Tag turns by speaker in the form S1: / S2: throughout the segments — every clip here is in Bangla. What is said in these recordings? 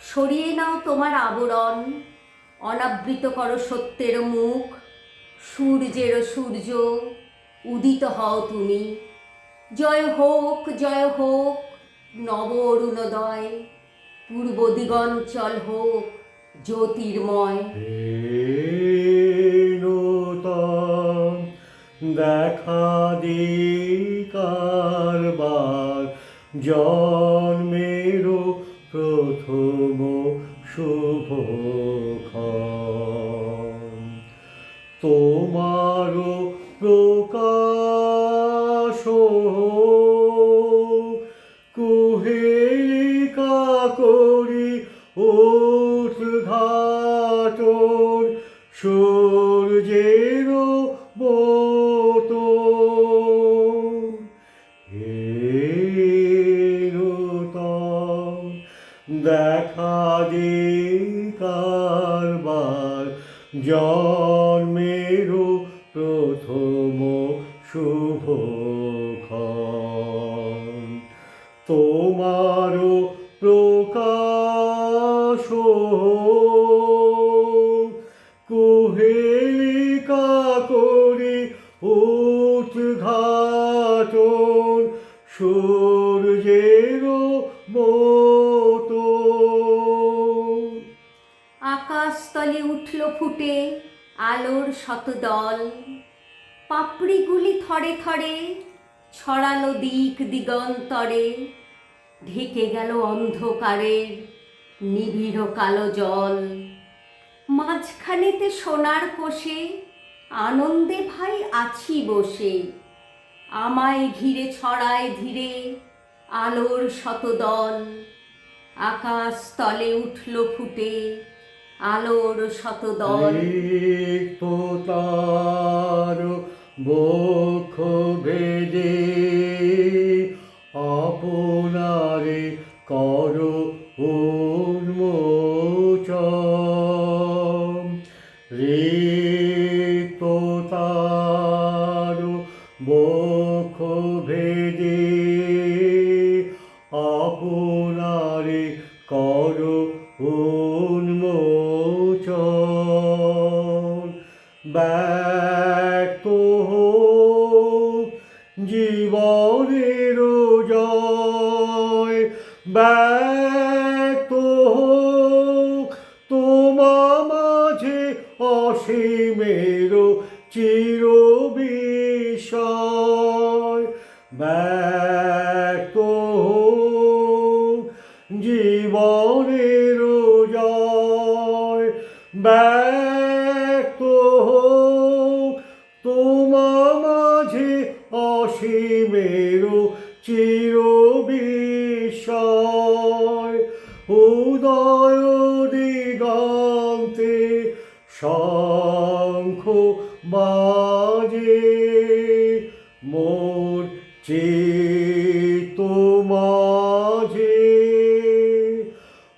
S1: সরিয়ে নাও তোমার আবরণ, অনাবৃত করো সত্যের মুখ। সূর্যের সূর্য, উদিত হও তুমি। জয় হোক নব অরুণোদয়। পূর্ব দিগঞ্চল হোক জ্যোতির্ময়।
S2: নূতন দেখা দিই কারবার, জন্মের প্রথম শুভক্ষণ। তোমার প্রকাশ কুহেলিকা করি উদ্ঘাটন, সূর্যের মতো। হে নূতন দেখা দিই কারবার, জন্মের প্রথম শুভক্ষণ। তোমার প্রকাশ কুহেলিকা করি উদ্ঘাটন, সূর্যের মতো।
S1: আকাশতলে উঠল ফুটে আলোর শতদল। পাপড়িগুলি থরে থরে ছড়ালো দিক দিগন্তরে। ঢেকে গেল অন্ধকারের নিবিড় কালো জল। মাঝখানেতে সোনার কোষে আনন্দে ভাই আছি বসে। আমায় ঘিরে ছড়ায় ধীরে আলোর শতদল। আকাশ তলে উঠল ফুটে আলোর শতদল।
S2: রিক্ততার বক্ষ ভেদে আপনারে করো উন্মোচন। রিক্ততার বক্ষ ভেদে আপনারে করো উন্মোচন। ব্যক্ত হোক জীবনের জয়, ব্যক্ত হোক তোমা মাঝে অসীমের চির বিস্ময়। ব্যক্ত হোক জীবনের জয়, ব্যক্ত হোক তোমা মাঝে অসীমের চির বিস্ময়। উদয় দিগন্তে শঙ্খ বাজে, মোর চিত্ত মাঝে।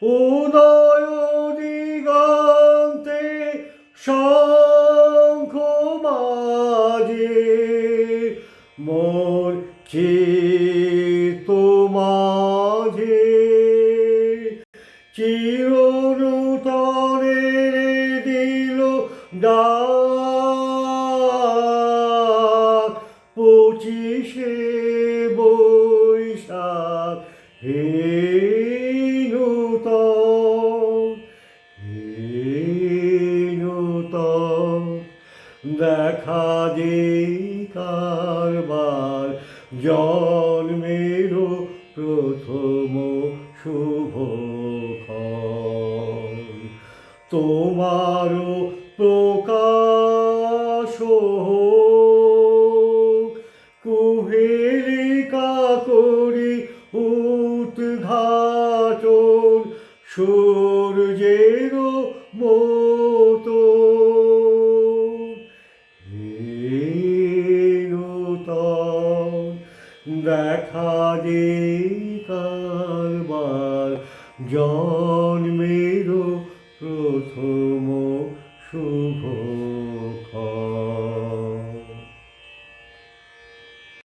S2: উদয় দিগন্তে শঙ্খ বাজে, মোর চিত্ত মাঝে। চির নূতনের দিল ডাক, 25শে বৈশাখ। হে নূতন, হে নূতন দেখা দিই কারবার, জন্মের প্রথম শুভক্ষণ। তোমার প্রকাশ কুহেলিকা করি উদ্ঘাটন, সূর্যের মতো। হে নূতন দেখা দিই কারবার, জন্মের প্রথম শুভ